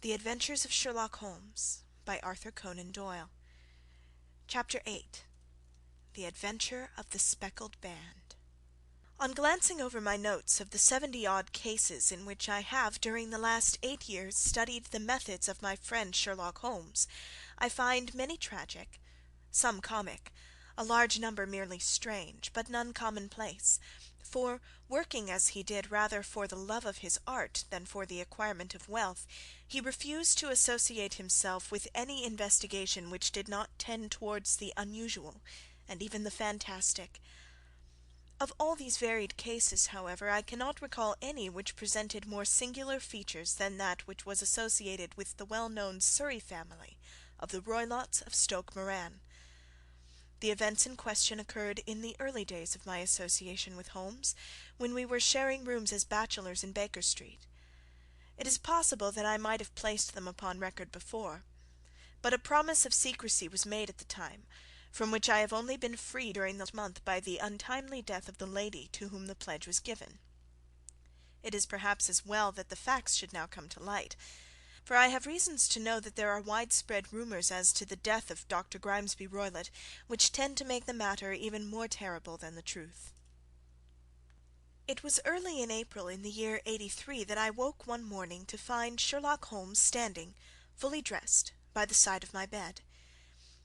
The Adventures of Sherlock Holmes, by Arthur Conan Doyle. Chapter 8. The Adventure of the Speckled Band. On glancing over my notes of the 70-odd cases in which I have during the last 8 years studied the methods of my friend Sherlock Holmes, I find many tragic, some comic, a large number merely strange, but none commonplace, for, working as he did rather for the love of his art than for the acquirement of wealth, he refused to associate himself with any investigation which did not tend towards the unusual, and even the fantastic. Of all these varied cases, however, I cannot recall any which presented more singular features than that which was associated with the well-known Surrey family of the Roylotts of Stoke Moran. The events in question occurred in the early days of my association with Holmes, when we were sharing rooms as bachelors in Baker Street. It is possible that I might have placed them upon record before, but a promise of secrecy was made at the time, from which I have only been free during the month by the untimely death of the lady to whom the pledge was given. It is perhaps as well that the facts should now come to light, for I have reasons to know that there are widespread rumours as to the death of Dr. Grimesby Roylott, which tend to make the matter even more terrible than the truth. It was early in April in the year '83 that I woke one morning to find Sherlock Holmes standing, fully dressed, by the side of my bed.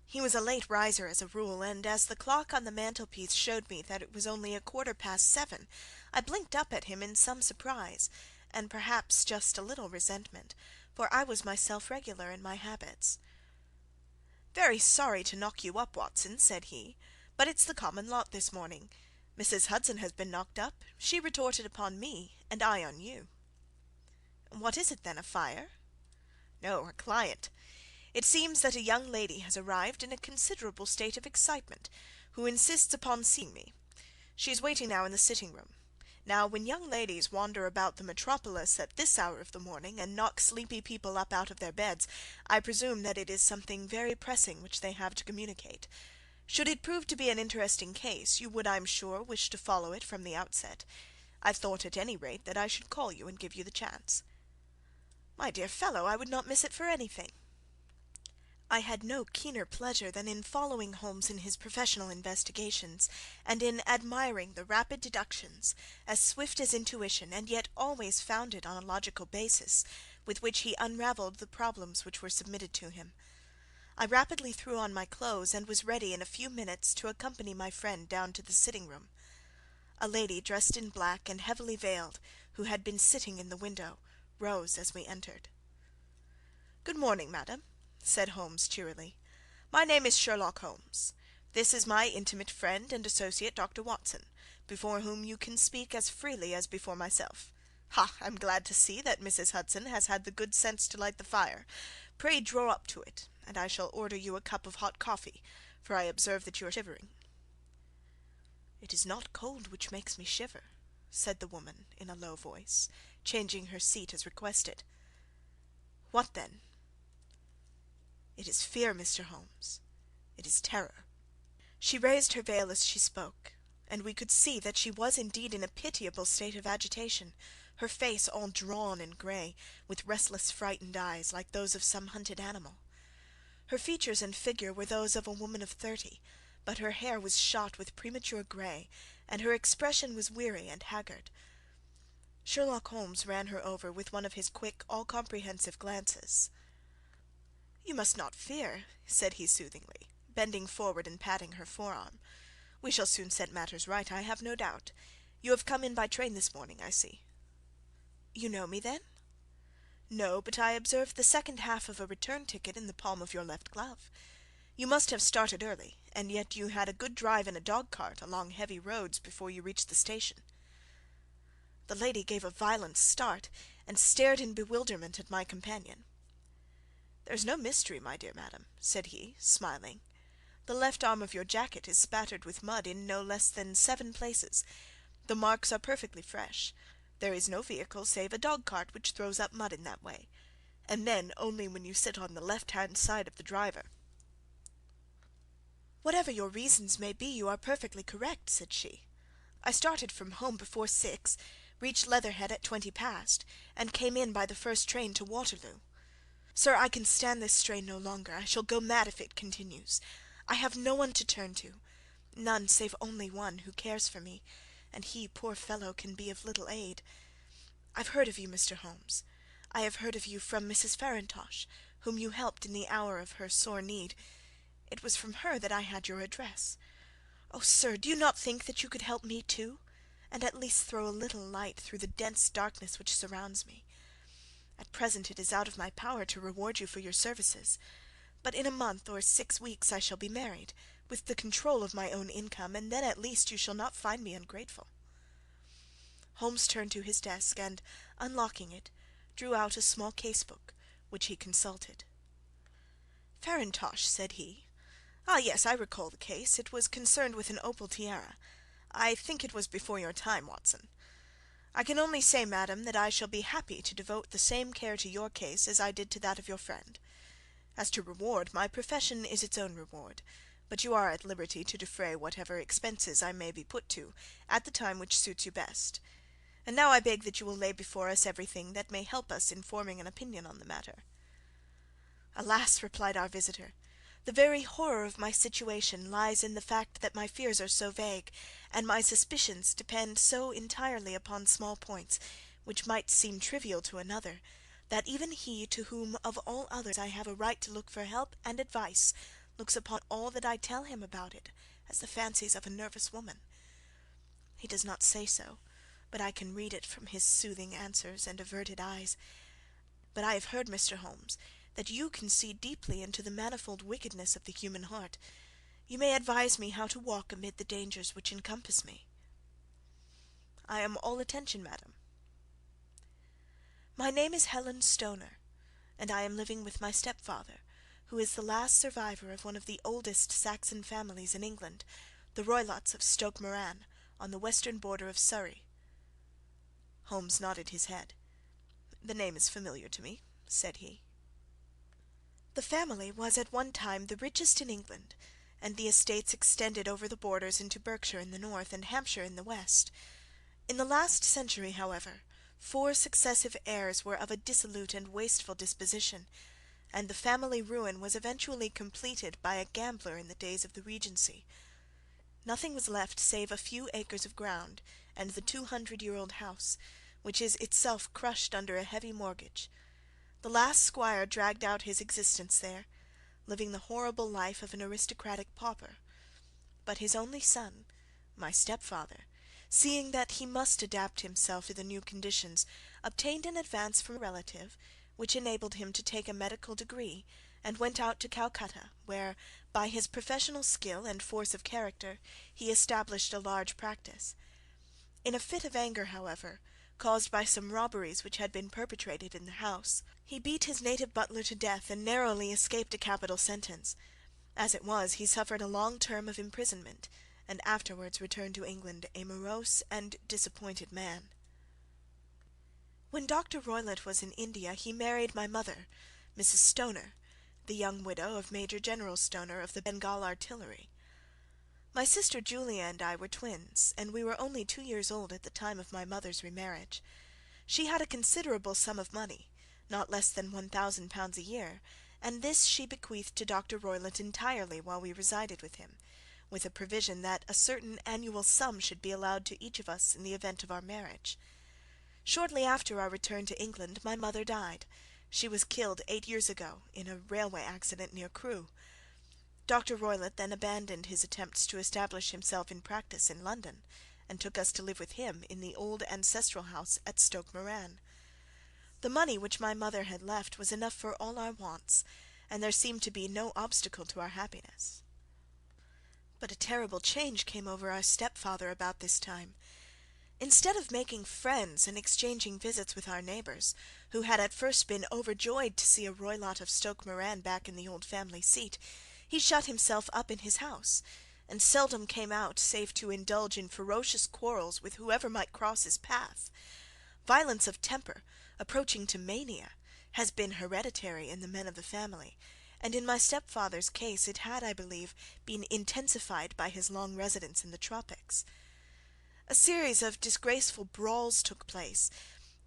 He was a late riser as a rule, and as the clock on the mantelpiece showed me that it was only 7:15, I blinked up at him in some surprise, and perhaps just a little resentment, for I was myself regular in my habits. "Very sorry to knock you up, Watson," said he, "but it's the common lot this morning. Mrs. Hudson has been knocked up. She retorted upon me, and I on you." "What is it then, a fire?" "No, a client. It seems that a young lady has arrived in a considerable state of excitement, who insists upon seeing me. She is waiting now in the sitting-room. Now, when young ladies wander about the metropolis at this hour of the morning, and knock sleepy people up out of their beds, I presume that it is something very pressing which they have to communicate. Should it prove to be an interesting case, you would, I am sure, wish to follow it from the outset. I thought, at any rate, that I should call you and give you the chance." "My dear fellow, I would not miss it for anything." I had no keener pleasure than in following Holmes in his professional investigations, and in admiring the rapid deductions, as swift as intuition, and yet always founded on a logical basis, with which he unravelled the problems which were submitted to him. I rapidly threw on my clothes, and was ready in a few minutes to accompany my friend down to the sitting-room. A lady dressed in black and heavily veiled, who had been sitting in the window, rose as we entered. "Good morning, madam," said Holmes cheerily. "My name is Sherlock Holmes. This is my intimate friend and associate, Dr. Watson, before whom you can speak as freely as before myself. Ha! I'm glad to see that Mrs. Hudson has had the good sense to light the fire. Pray draw up to it, and I shall order you a cup of hot coffee, for I observe that you are shivering." "It is not cold which makes me shiver," said the woman in a low voice, changing her seat as requested. "What then?" "It is fear, Mr. Holmes. It is terror." She raised her veil as she spoke, and we could see that she was indeed in a pitiable state of agitation, her face all drawn and grey, with restless frightened eyes, like those of some hunted animal. Her features and figure were those of a woman of 30, but her hair was shot with premature grey, and her expression was weary and haggard. Sherlock Holmes ran her over with one of his quick, all-comprehensive glances. "You must not fear," said he soothingly, bending forward and patting her forearm. "We shall soon set matters right, I have no doubt. You have come in by train this morning, I see." "You know me, then?" "No, but I observed the second half of a return ticket in the palm of your left glove. You must have started early, and yet you had a good drive in a dog-cart along heavy roads before you reached the station." The lady gave a violent start, and stared in bewilderment at my companion. "There is no mystery, my dear madam," said he, smiling. "The left arm of your jacket is spattered with mud in no less than 7 places. The marks are perfectly fresh. There is no vehicle save a dog-cart which throws up mud in that way, and then only when you sit on the left-hand side of the driver." "Whatever your reasons may be, you are perfectly correct," said she. "I started from home before 6, reached Leatherhead at 20 past, and came in by the first train to Waterloo. Sir, I can stand this strain no longer. I shall go mad if it continues. I have no one to turn to, none save only one who cares for me, and he, poor fellow, can be of little aid. I've heard of you, Mr. Holmes. I have heard of you from Mrs. Farintosh, whom you helped in the hour of her sore need. It was from her that I had your address. Oh, sir, do you not think that you could help me too, and at least throw a little light through the dense darkness which surrounds me? At present it is out of my power to reward you for your services, but in a month or 6 weeks I shall be married, with the control of my own income, and then at least you shall not find me ungrateful." Holmes turned to his desk, and, unlocking it, drew out a small case-book, which he consulted. "Farintosh," said he. "Ah, yes, I recall the case. It was concerned with an opal tiara. I think it was before your time, Watson. I can only say, madam, that I shall be happy to devote the same care to your case as I did to that of your friend. As to reward, my profession is its own reward, but you are at liberty to defray whatever expenses I may be put to, at the time which suits you best. And now I beg that you will lay before us everything that may help us in forming an opinion on the matter." "Alas!" replied our visitor, "the very horror of my situation lies in the fact that my fears are so vague, and my suspicions depend so entirely upon small points, which might seem trivial to another, that even he to whom of all others I have a right to look for help and advice looks upon all that I tell him about it as the fancies of a nervous woman. He does not say so, but I can read it from his soothing answers and averted eyes. But I have heard, Mr. Holmes, that you can see deeply into the manifold wickedness of the human heart. You may advise me how to walk amid the dangers which encompass me." "I am all attention, madam." "My name is Helen Stoner, and I am living with my stepfather, who is the last survivor of one of the oldest Saxon families in England, the Roylotts of Stoke Moran, on the western border of Surrey." Holmes nodded his head. "The name is familiar to me," said he. "The family was at one time the richest in England, and the estates extended over the borders into Berkshire in the north and Hampshire in the west. In the last century, however, 4 successive heirs were of a dissolute and wasteful disposition, and the family ruin was eventually completed by a gambler in the days of the Regency. Nothing was left save a few acres of ground and the 200-year-old house, which is itself crushed under a heavy mortgage. The last squire dragged out his existence there, living the horrible life of an aristocratic pauper. But his only son, my stepfather, seeing that he must adapt himself to the new conditions, obtained an advance from a relative, which enabled him to take a medical degree, and went out to Calcutta, where, by his professional skill and force of character, he established a large practice. In a fit of anger, however, caused by some robberies which had been perpetrated in the house, he beat his native butler to death and narrowly escaped a capital sentence. As it was, he suffered a long term of imprisonment, and afterwards returned to England a morose and disappointed man. When Dr. Roylott was in India, he married my mother, Mrs. Stoner, the young widow of Major General Stoner of the Bengal Artillery. My sister Julia and I were twins, and we were only 2 years old at the time of my mother's remarriage. She had a considerable sum of money, not less than £1,000 a year, and this she bequeathed to Dr. Roylott entirely while we resided with him, with a provision that a certain annual sum should be allowed to each of us in the event of our marriage. Shortly after our return to England my mother died. She was killed 8 years ago in a railway accident near Crewe. Dr. Roylott then abandoned his attempts to establish himself in practice in London, and took us to live with him in the old ancestral house at Stoke Moran. The money which my mother had left was enough for all our wants, and there seemed to be no obstacle to our happiness. But a terrible change came over our stepfather about this time. Instead of making friends and exchanging visits with our neighbours, who had at first been overjoyed to see a Roylott of Stoke Moran back in the old family seat, he shut himself up in his house, and seldom came out save to indulge in ferocious quarrels with whoever might cross his path. Violence of temper, approaching to mania, has been hereditary in the men of the family, and in my stepfather's case it had, I believe, been intensified by his long residence in the tropics. A series of disgraceful brawls took place,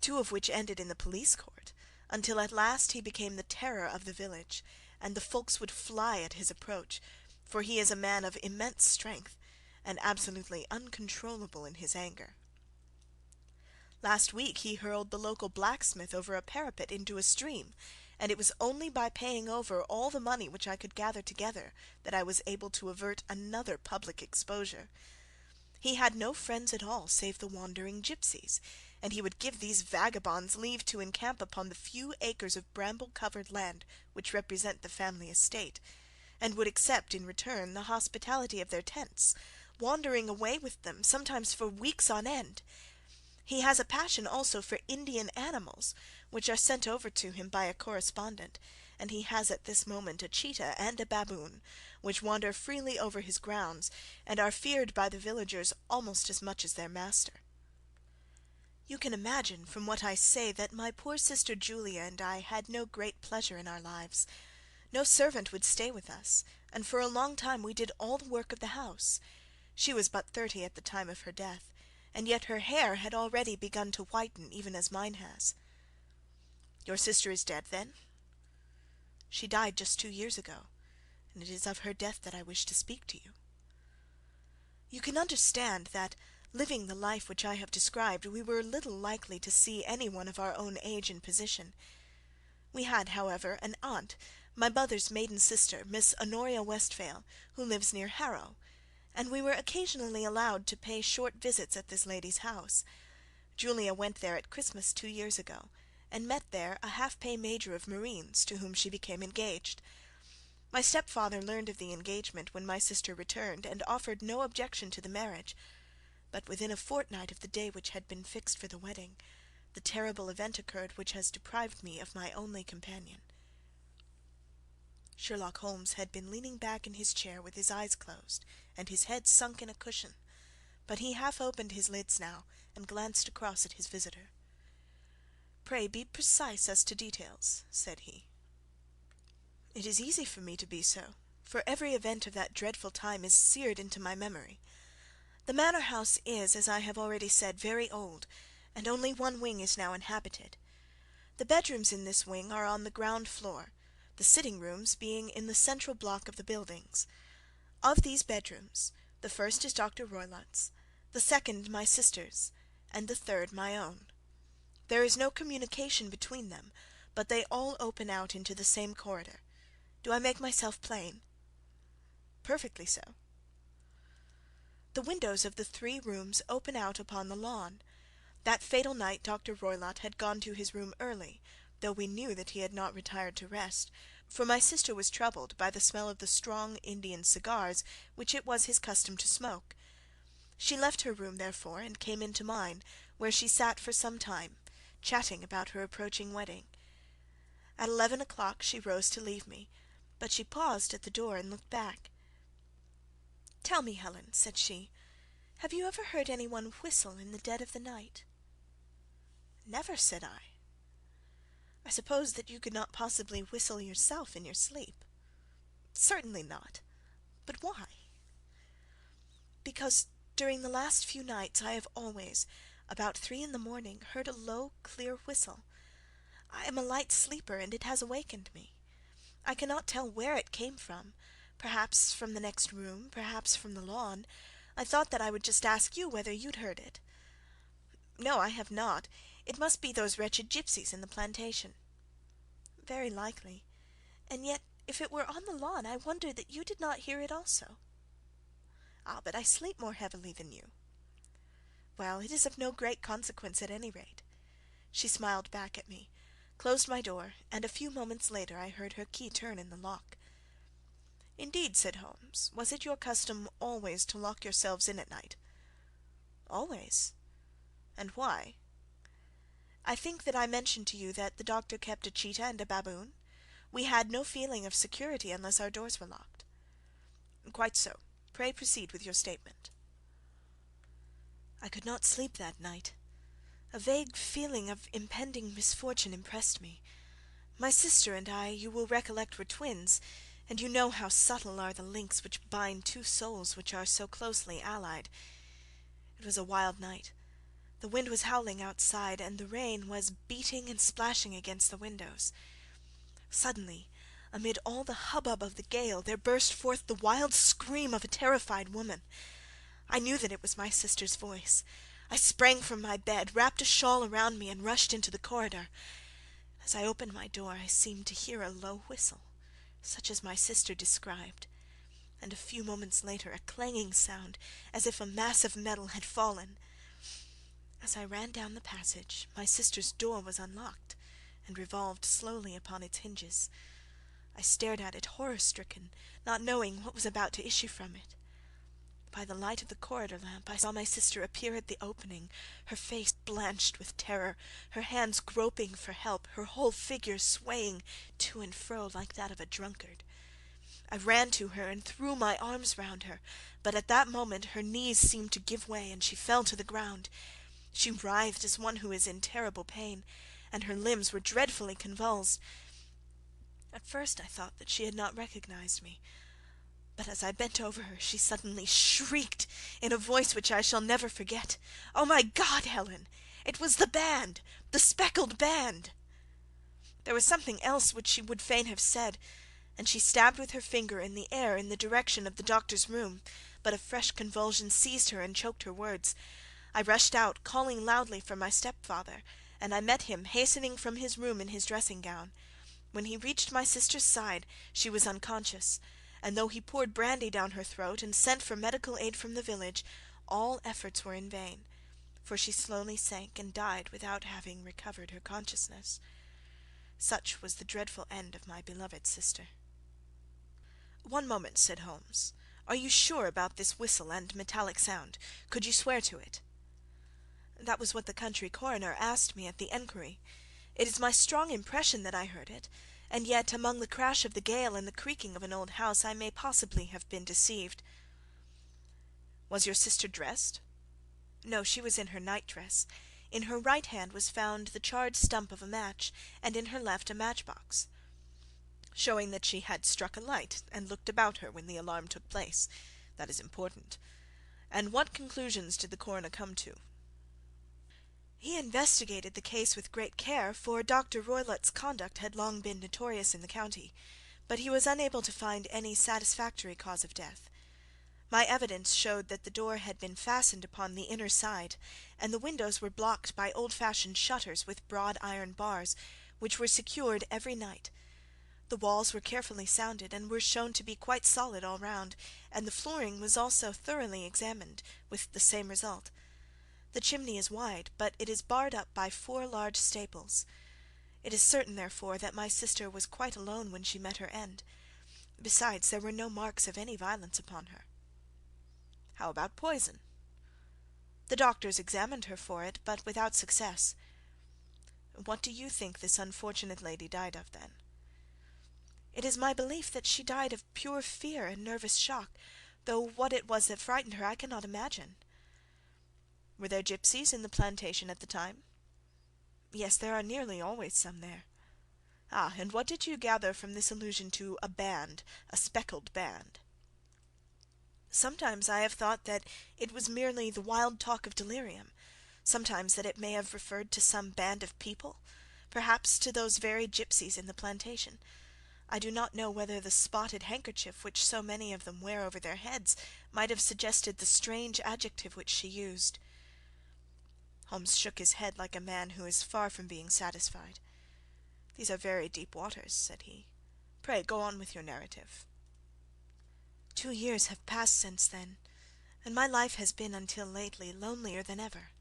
2 of which ended in the police court, until at last he became the terror of the village, and the folks would fly at his approach, for he is a man of immense strength, and absolutely uncontrollable in his anger. Last week he hurled the local blacksmith over a parapet into a stream, and it was only by paying over all the money which I could gather together that I was able to avert another public exposure. He had no friends at all save the wandering gipsies, and he would give these vagabonds leave to encamp upon the few acres of bramble-covered land which represent the family estate, and would accept in return the hospitality of their tents, wandering away with them, sometimes for weeks on end. He has a passion also for Indian animals, which are sent over to him by a correspondent, and he has at this moment a cheetah and a baboon, which wander freely over his grounds, and are feared by the villagers almost as much as their master. You can imagine from what I say that my poor sister Julia and I had no great pleasure in our lives. No servant would stay with us, and for a long time we did all the work of the house. She was but 30 at the time of her death, and yet her hair had already begun to whiten, even as mine has. Your sister is dead, then? She died just 2 years ago, and it is of her death that I wish to speak to you. You can understand that, living the life which I have described, we were little likely to see any one of our own age and position. We had, however, an aunt, my mother's maiden sister, Miss Honoria Westphale, who lives near Harrow, and we were occasionally allowed to pay short visits at this lady's house. Julia went there at Christmas 2 years ago, and met there a half-pay major of marines, to whom she became engaged. My stepfather learned of the engagement when my sister returned, and offered no objection to the marriage, but within a fortnight of the day which had been fixed for the wedding, the terrible event occurred which has deprived me of my only companion." Sherlock Holmes had been leaning back in his chair with his eyes closed and his head sunk in a cushion, but he half opened his lids now and glanced across at his visitor. "Pray be precise as to details," said he. "It is easy for me to be so, for every event of that dreadful time is seared into my memory. The manor house is, as I have already said, very old, and only one wing is now inhabited. The bedrooms in this wing are on the ground floor, the sitting rooms being in the central block of the buildings. Of these bedrooms, the first is Dr. Roylott's, the second my sister's, and the third my own. There is no communication between them, but they all open out into the same corridor. Do I make myself plain?" "Perfectly so." "The windows of the 3 rooms open out upon the lawn. That fatal night Dr. Roylott had gone to his room early, though we knew that he had not retired to rest, for my sister was troubled by the smell of the strong Indian cigars which it was his custom to smoke. She left her room, therefore, and came into mine, where she sat for some time, chatting about her approaching wedding. At 11 o'clock she rose to leave me, but she paused at the door and looked back. "Tell me, Helen," said she, "have you ever heard any one whistle in the dead of the night?" "Never," said I. "I suppose that you could not possibly whistle yourself in your sleep?" "Certainly not. But why?" "Because during the last few nights I have always, about 3 in the morning, heard a low, clear whistle. I am a light sleeper, and it has awakened me. I cannot tell where it came from, perhaps from the next room, perhaps from the lawn. I thought that I would just ask you whether you'd heard it." "No, I have not. It must be those wretched gipsies in the plantation." "Very likely. And yet, if it were on the lawn, I wonder that you did not hear it also." "Ah, but I sleep more heavily than you." "Well, it is of no great consequence at any rate." She smiled back at me, closed my door, and a few moments later I heard her key turn in the lock. "Indeed," said Holmes. "Was it your custom always to lock yourselves in at night?" "Always." "And why?" "I think that I mentioned to you that the doctor kept a cheetah and a baboon. We had no feeling of security unless our doors were locked." "Quite so. Pray proceed with your statement." "I could not sleep that night. A vague feeling of impending misfortune impressed me. My sister and I, you will recollect, were twins, and you know how subtle are the links which bind 2 souls which are so closely allied. It was a wild night. The wind was howling outside, and the rain was beating and splashing against the windows. Suddenly, amid all the hubbub of the gale, there burst forth the wild scream of a terrified woman. I knew that it was my sister's voice. I sprang from my bed, wrapped a shawl around me, and rushed into the corridor. As I opened my door, I seemed to hear a low whistle, such as my sister described, and a few moments later a clanging sound, as if a mass of metal had fallen. As I ran down the passage, my sister's door was unlocked, and revolved slowly upon its hinges. I stared at it horror-stricken, not knowing what was about to issue from it. By the light of the corridor lamp I saw my sister appear at the opening, her face blanched with terror, her hands groping for help, her whole figure swaying to and fro like that of a drunkard. I ran to her and threw my arms round her, but at that moment her knees seemed to give way, and she fell to the ground. She writhed as one who is in terrible pain, and her limbs were dreadfully convulsed. At first I thought that she had not recognized me, but as I bent over her she suddenly shrieked in a voice which I shall never forget, "Oh, my God, Helen! It was the band! The Speckled Band!" There was something else which she would fain have said, and she stabbed with her finger in the air in the direction of the doctor's room, but a fresh convulsion seized her and choked her words. I rushed out, calling loudly for my stepfather, and I met him hastening from his room in his dressing-gown. When he reached my sister's side, she was unconscious, and though he poured brandy down her throat and sent for medical aid from the village, all efforts were in vain, for she slowly sank and died without having recovered her consciousness. Such was the dreadful end of my beloved sister. "One moment," said Holmes. "Are you sure about this whistle and metallic sound? Could you swear to it?" "That was what the country coroner asked me at the enquiry. It is my strong impression that I heard it, and yet among the crash of the gale and the creaking of an old house I may possibly have been deceived." "Was your sister dressed?" "No, she was in her night-dress. In her right hand was found the charred stump of a match, and in her left a match-box." "Showing that she had struck a light and looked about her when the alarm took place. That is important. And what conclusions did the coroner come to?" "He investigated the case with great care, for Dr. Roylott's conduct had long been notorious in the county, but he was unable to find any satisfactory cause of death. My evidence showed that the door had been fastened upon the inner side, and the windows were blocked by old-fashioned shutters with broad iron bars, which were secured every night. The walls were carefully sounded, and were shown to be quite solid all round, and the flooring was also thoroughly examined, with the same result. The chimney is wide, but it is barred up by 4 large staples. It is certain, therefore, that my sister was quite alone when she met her end. Besides, there were no marks of any violence upon her." "How about poison?" "The doctors examined her for it, but without success." "What do you think this unfortunate lady died of, then?" "It is my belief that she died of pure fear and nervous shock, though what it was that frightened her I cannot imagine." "Were there gipsies in the plantation at the time?" "Yes, there are nearly always some there." "Ah, and what did you gather from this allusion to a band, a speckled band?" "Sometimes I have thought that it was merely the wild talk of delirium, sometimes that it may have referred to some band of people, perhaps to those very gipsies in the plantation. I do not know whether the spotted handkerchief which so many of them wear over their heads might have suggested the strange adjective which she used." Holmes shook his head like a man who is far from being satisfied. "These are very deep waters," said he. "Pray go on with your narrative." 2 years have passed since then, and my life has been until lately lonelier than ever.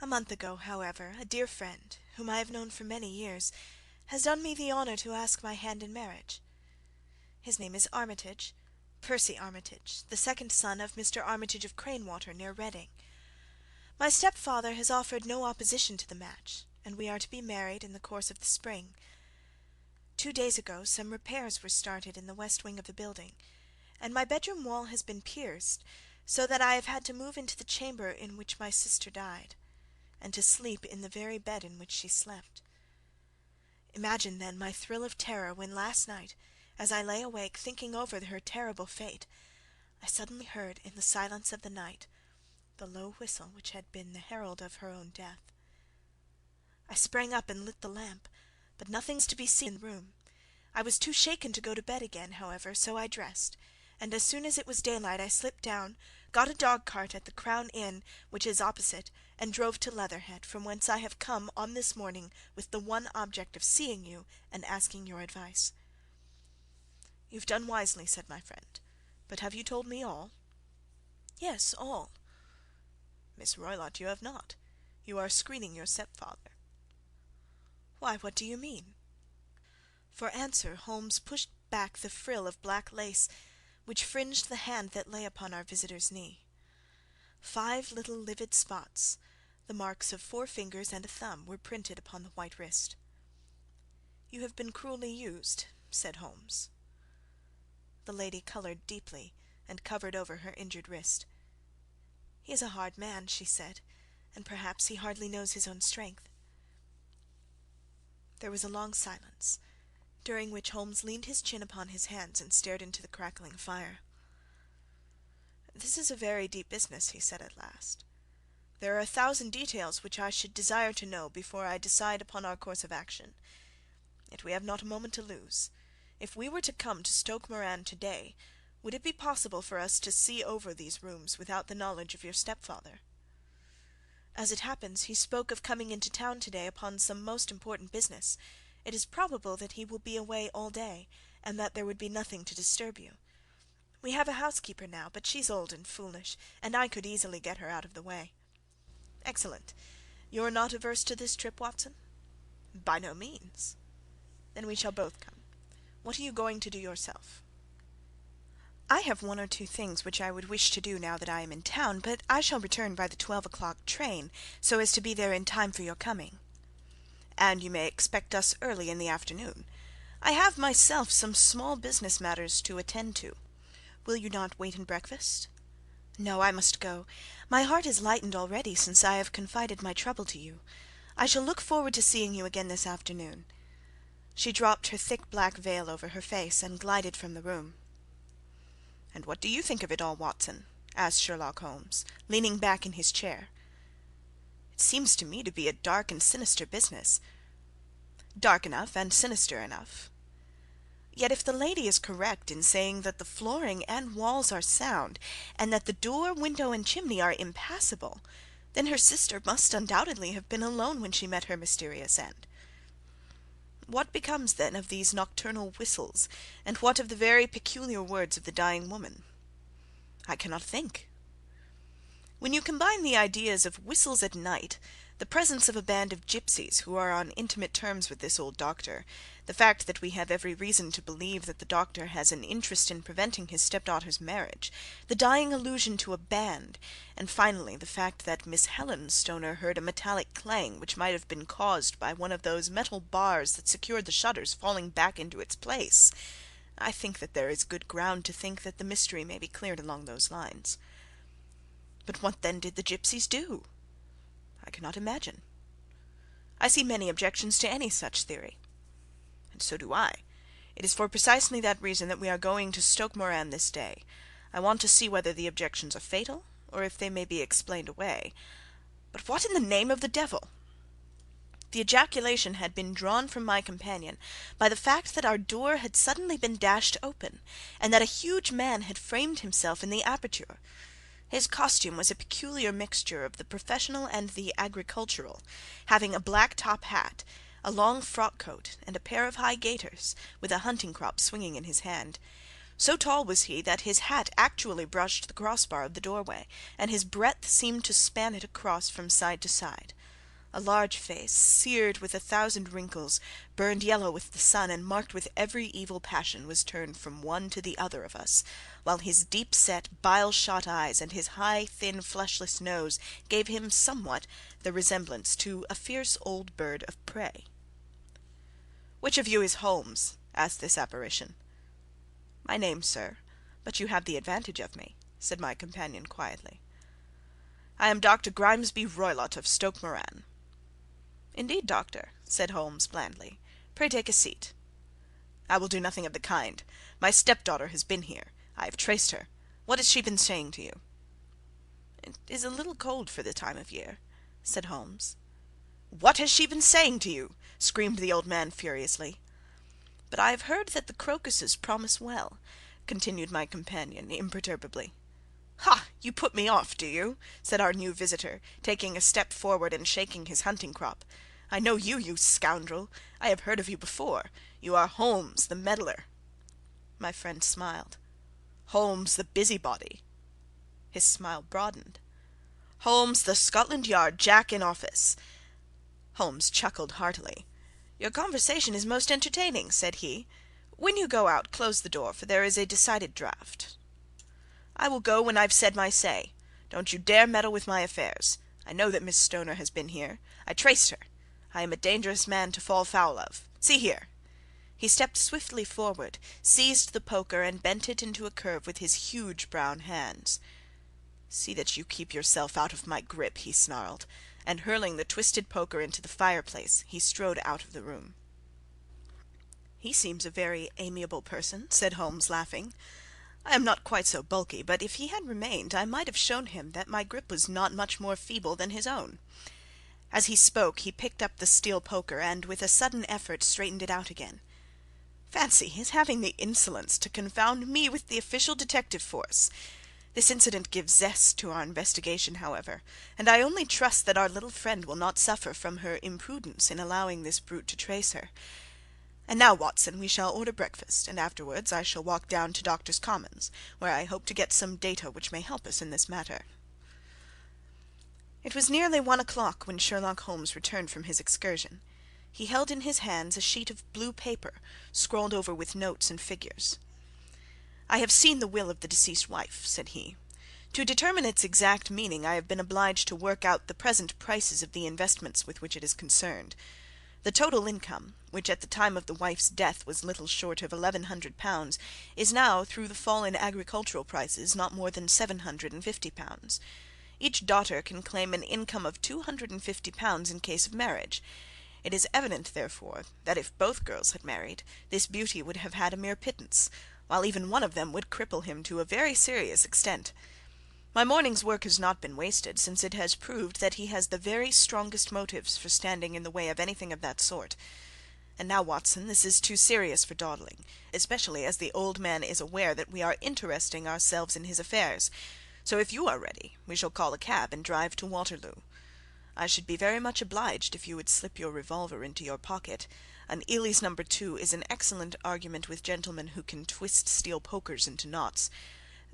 A month ago, however, a dear friend, whom I have known for many years, has done me the honour to ask my hand in marriage. His name is Armitage, Percy Armitage, the second son of Mr. Armitage of Cranewater, near Reading. My stepfather has offered no opposition to the match, and we are to be married in the course of the spring. 2 days ago some repairs were started in the west wing of the building, and my bedroom wall has been pierced, so that I have had to move into the chamber in which my sister died, and to sleep in the very bed in which she slept. Imagine then my thrill of terror when last night, as I lay awake thinking over her terrible fate, I suddenly heard in the silence of the night the low whistle which had been the herald of her own death. I sprang up and lit the lamp, but nothing's to be seen in the room. I was too shaken to go to bed again, however, so I dressed, and as soon as it was daylight I slipped down, got a dog-cart at the Crown Inn, which is opposite, and drove to Leatherhead, from whence I have come on this morning with the one object of seeing you and asking your advice." "You've done wisely," said my friend. "But have you told me all?" "Yes, all." "Miss Roylott, you have not. You are screening your stepfather." "Why, what do you mean?" For answer Holmes pushed back the frill of black lace which fringed the hand that lay upon our visitor's knee. 5 little livid spots, the marks of 4 fingers and a thumb, were printed upon the white wrist. "You have been cruelly used," said Holmes. The lady coloured deeply and covered over her injured wrist. "He is a hard man," she said, "and perhaps he hardly knows his own strength." There was a long silence, during which Holmes leaned his chin upon his hands and stared into the crackling fire. "This is a very deep business," he said at last. "There are 1,000 details which I should desire to know before I decide upon our course of action. Yet we have not a moment to lose. If we were to come to Stoke Moran to-day, would it be possible for us to see over these rooms without the knowledge of your stepfather?" "As it happens, he spoke of coming into town to-day upon some most important business. It is probable that he will be away all day, and that there would be nothing to disturb you. We have a housekeeper now, but she's old and foolish, and I could easily get her out of the way." "Excellent. You're not averse to this trip, Watson?" "By no means." "Then we shall both come. What are you going to do yourself?" "I have 1 or 2 things which I would wish to do now that I am in town, but I shall return by the 12 o'clock train, so as to be there in time for your coming." "And you may expect us early in the afternoon. I have myself some small business matters to attend to. Will you not wait and breakfast?" "No, I must go. My heart is lightened already since I have confided my trouble to you. I shall look forward to seeing you again this afternoon." She dropped her thick black veil over her face and glided from the room. "And what do you think of it all, Watson?" asked Sherlock Holmes, leaning back in his chair. "It seems to me to be a dark and sinister business." "Dark enough and sinister enough. Yet if the lady is correct in saying that the flooring and walls are sound, and that the door, window, and chimney are impassable, then her sister must undoubtedly have been alone when she met her mysterious end. What becomes then of these nocturnal whistles, and what of the very peculiar words of the dying woman? I cannot think. When you combine the ideas of whistles at night, the presence of a band of gipsies who are on intimate terms with this old doctor, the fact that we have every reason to believe that the doctor has an interest in preventing his stepdaughter's marriage, the dying allusion to a band, and finally the fact that Miss Helen Stoner heard a metallic clang which might have been caused by one of those metal bars that secured the shutters falling back into its place, I think that there is good ground to think that the mystery may be cleared along those lines. But what then did the gipsies do? I cannot imagine. I see many objections to any such theory. And so do I. It is for precisely that reason that we are going to Stoke Moran this day. I want to see whether the objections are fatal, or if they may be explained away. But what in the name of the devil—" The ejaculation had been drawn from my companion by the fact that our door had suddenly been dashed open, and that a huge man had framed himself in the aperture. His costume was a peculiar mixture of the professional and the agricultural, having a black top hat, a long frock coat, and a pair of high gaiters, with a hunting crop swinging in his hand. So tall was he that his hat actually brushed the crossbar of the doorway, and his breadth seemed to span it across from side to side. A large face, seared with 1,000 wrinkles, burned yellow with the sun, and marked with every evil passion, was turned from one to the other of us, while his deep-set, bile-shot eyes and his high, thin, fleshless nose gave him somewhat the resemblance to a fierce old bird of prey. "Which of you is Holmes?" asked this apparition. "My name, sir, but you have the advantage of me," said my companion quietly. "I am Dr. Grimesby Roylott of Stoke Moran." "Indeed, doctor," said Holmes blandly. "Pray take a seat." "I will do nothing of the kind. My stepdaughter has been here. I have traced her. What has she been saying to you?" "It is a little cold for the time of year," said Holmes. "What has she been saying to you?" screamed the old man furiously. "But I have heard that the crocuses promise well," continued my companion imperturbably. "Ha! You put me off, do you?" said our new visitor, taking a step forward and shaking his hunting crop. "I know you, you scoundrel. I have heard of you before. You are Holmes, the meddler." My friend smiled. "Holmes, the busybody." His smile broadened. "Holmes, the Scotland Yard Jack in office." Holmes chuckled heartily. "Your conversation is most entertaining," said he. "When you go out, close the door, for there is a decided draught." "I will go when I've said my say. Don't you dare meddle with my affairs. I know that Miss Stoner has been here. I traced her. I am a dangerous man to fall foul of. See here." He stepped swiftly forward, seized the poker, and bent it into a curve with his huge brown hands. "See that you keep yourself out of my grip," he snarled, and hurling the twisted poker into the fireplace, he strode out of the room. "He seems a very amiable person," said Holmes, laughing. "I am not quite so bulky, but if he had remained I might have shown him that my grip was not much more feeble than his own." As he spoke he picked up the steel poker and with a sudden effort straightened it out again. "Fancy his having the insolence to confound me with the official detective force! This incident gives zest to our investigation, however, and I only trust that our little friend will not suffer from her imprudence in allowing this brute to trace her. And now, Watson, we shall order breakfast, and afterwards I shall walk down to Doctors' Commons, where I hope to get some data which may help us in this matter." It was nearly 1 o'clock when Sherlock Holmes returned from his excursion. He held in his hands a sheet of blue paper, scrawled over with notes and figures. "I have seen the will of the deceased wife," said he. "To determine its exact meaning I have been obliged to work out the present prices of the investments with which it is concerned. The total income, which at the time of the wife's death was little short of £1,100, is now, through the fall in agricultural prices, not more than £750. Each daughter can claim an income of £250 in case of marriage. It is evident, therefore, that if both girls had married, this beauty would have had a mere pittance, while even one of them would cripple him to a very serious extent. My morning's work has not been wasted, since it has proved that he has the very strongest motives for standing in the way of anything of that sort. And now, Watson, this is too serious for dawdling, especially as the old man is aware that we are interesting ourselves in his affairs. So if you are ready, we shall call a cab and drive to Waterloo. I should be very much obliged if you would slip your revolver into your pocket. An Ely's No. 2 is an excellent argument with gentlemen who can twist steel pokers into knots.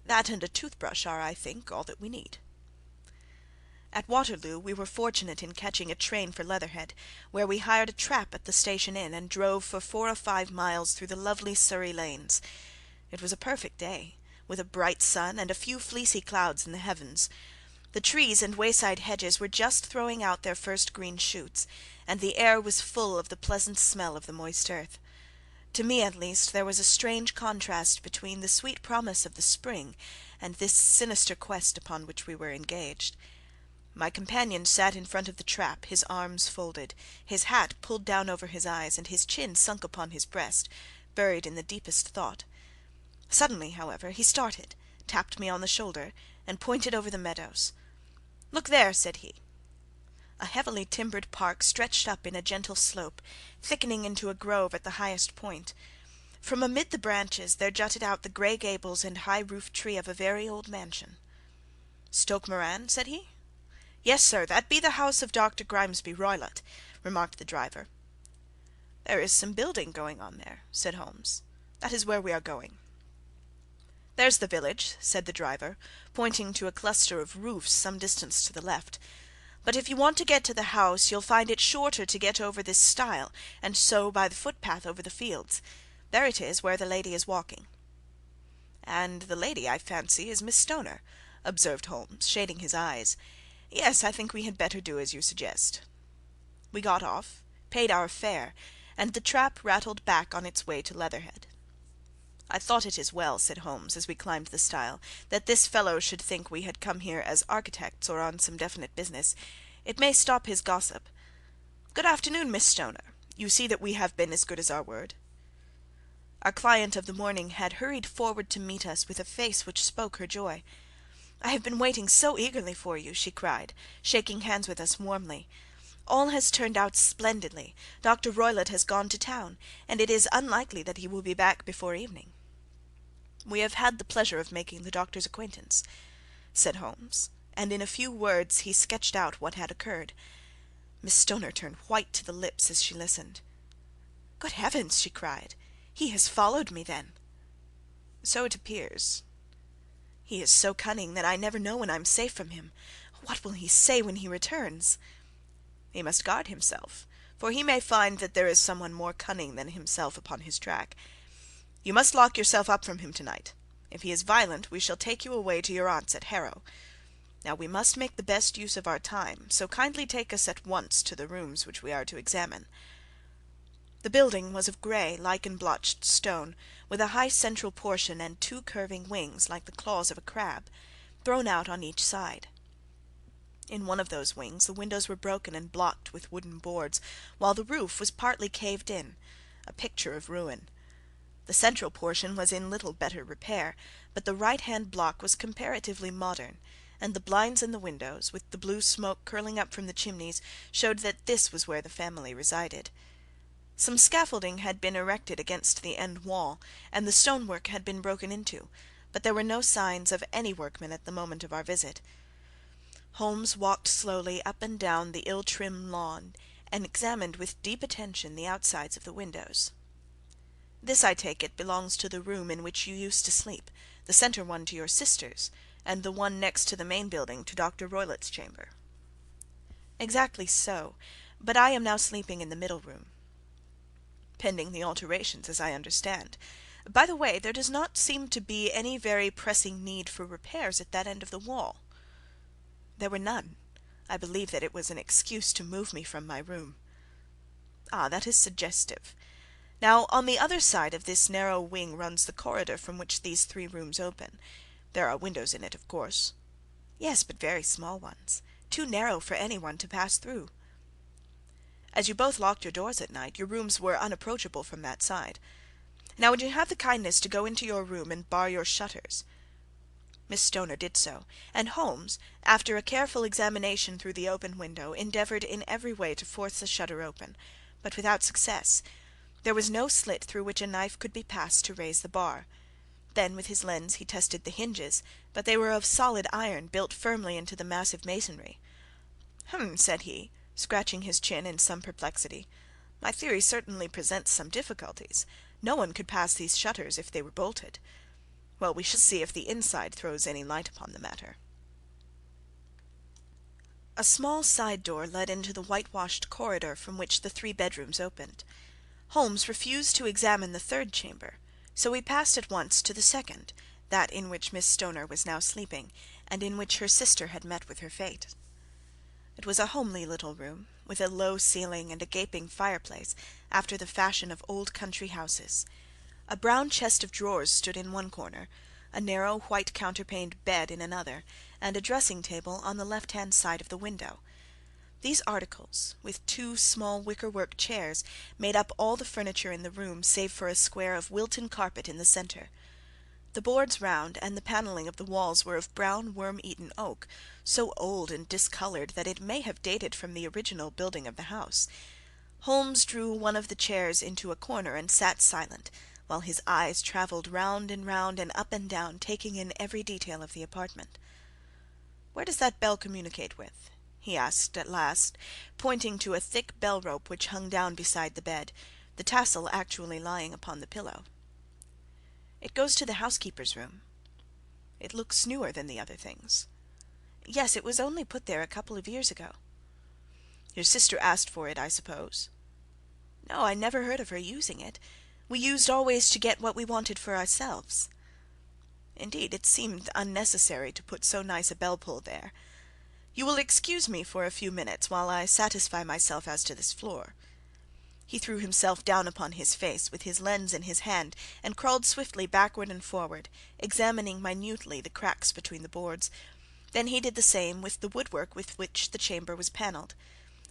That and a toothbrush are, I think, all that we need." At Waterloo we were fortunate in catching a train for Leatherhead, where we hired a trap at the station inn and drove for 4 or 5 miles through the lovely Surrey lanes. It was a perfect day, with a bright sun and a few fleecy clouds in the heavens. The trees and wayside hedges were just throwing out their first green shoots, and the air was full of the pleasant smell of the moist earth. To me, at least, there was a strange contrast between the sweet promise of the spring and this sinister quest upon which we were engaged. My companion sat in front of the trap, his arms folded, his hat pulled down over his eyes, and his chin sunk upon his breast, buried in the deepest thought. Suddenly, however, he started, tapped me on the shoulder, and pointed over the meadows. "Look there," said he. A heavily timbered park stretched up in a gentle slope, thickening into a grove at the highest point. From amid the branches there jutted out the grey gables and high-roofed tree of a very old mansion. "Stoke Moran?" said he. "Yes, sir, that be the house of Dr. Grimesby Roylott," remarked the driver. "There is some building going on there," said Holmes. "That is where we are going." "There's the village," said the driver, pointing to a cluster of roofs some distance to the left. "But if you want to get to the house, you'll find it shorter to get over this stile, and so by the footpath over the fields. There it is, where the lady is walking." "And the lady, I fancy, is Miss Stoner," observed Holmes, shading his eyes. "Yes, I think we had better do as you suggest." We got off, paid our fare, and the trap rattled back on its way to Leatherhead. "I thought it as well," said Holmes, as we climbed the stile, "that this fellow should think we had come here as architects or on some definite business. It may stop his gossip. Good afternoon, Miss Stoner. You see that we have been as good as our word." Our client of the morning had hurried forward to meet us with a face which spoke her joy. "I have been waiting so eagerly for you," she cried, shaking hands with us warmly. "All has turned out splendidly. Dr. Roylott has gone to town, and it is unlikely that he will be back before evening." "We have had the pleasure of making the doctor's acquaintance," said Holmes, and in a few words he sketched out what had occurred. Miss Stoner turned white to the lips as she listened. "Good heavens!" she cried. "He has followed me, then?" "So it appears." "He is so cunning that I never know when I am safe from him. What will he say when he returns?" "He must guard himself, for he may find that there is some one more cunning than himself upon his track. You must lock yourself up from him to-night. If he is violent, we shall take you away to your aunt's at Harrow. Now we must make the best use of our time, so kindly take us at once to the rooms which we are to examine." The building was of grey, lichen-blotched stone, with a high central portion and two curving wings, like the claws of a crab, thrown out on each side. In one of those wings the windows were broken and blocked with wooden boards, while the roof was partly caved in, a picture of ruin. The central portion was in little better repair, but the right-hand block was comparatively modern, and the blinds in the windows, with the blue smoke curling up from the chimneys, showed that this was where the family resided. Some scaffolding had been erected against the end wall, and the stonework had been broken into, but there were no signs of any workmen at the moment of our visit. Holmes walked slowly up and down the ill-trimmed lawn, and examined with deep attention the outsides of the windows. "This, I take it, belongs to the room in which you used to sleep, the centre one to your sister's, and the one next to the main building to Dr. Roylott's chamber." "Exactly so, but I am now sleeping in the middle room." "Pending the alterations, as I understand. By the way, there does not seem to be any very pressing need for repairs at that end of the wall." "There were none. I believe that it was an excuse to move me from my room." "Ah, that is suggestive. Now, on the other side of this narrow wing runs the corridor from which these three rooms open. There are windows in it, of course." "Yes, but very small ones, too narrow for any one to pass through." "As you both locked your doors at night, your rooms were unapproachable from that side. Now would you have the kindness to go into your room and bar your shutters?" Miss Stoner did so, and Holmes, after a careful examination through the open window, endeavoured in every way to force the shutter open, but without success. There was no slit through which a knife could be passed to raise the bar. Then with his lens he tested the hinges, but they were of solid iron, built firmly into the massive masonry. "Hum," said he, scratching his chin in some perplexity. "My theory certainly presents some difficulties. No one could pass these shutters if they were bolted. Well, we shall see if the inside throws any light upon the matter." A small side door led into the whitewashed corridor from which the three bedrooms opened. Holmes refused to examine the third chamber, so we passed at once to the second, that in which Miss Stoner was now sleeping, and in which her sister had met with her fate. It was a homely little room, with a low ceiling and a gaping fireplace, after the fashion of old country houses. A brown chest of drawers stood in one corner, a narrow white counterpaned bed in another, and a dressing-table on the left-hand side of the window. These articles, with two small wicker-work chairs, made up all the furniture in the room save for a square of Wilton carpet in the centre. The boards round and the panelling of the walls were of brown worm-eaten oak, so old and discoloured that it may have dated from the original building of the house. Holmes drew one of the chairs into a corner and sat silent, while his eyes travelled round and up and down, taking in every detail of the apartment. "Where does that bell communicate with?" he asked at last, pointing to a thick bell-rope which hung down beside the bed, the tassel actually lying upon the pillow. "It goes to the housekeeper's room." "It looks newer than the other things." "Yes, it was only put there a couple of years ago." "Your sister asked for it, I suppose?" "No, I never heard of her using it. We used always to get what we wanted for ourselves." "Indeed, it seemed unnecessary to put so nice a bell-pull there. You will excuse me for a few minutes while I satisfy myself as to this floor." He threw himself down upon his face, with his lens in his hand, and crawled swiftly backward and forward, examining minutely the cracks between the boards. Then he did the same with the woodwork with which the chamber was panelled.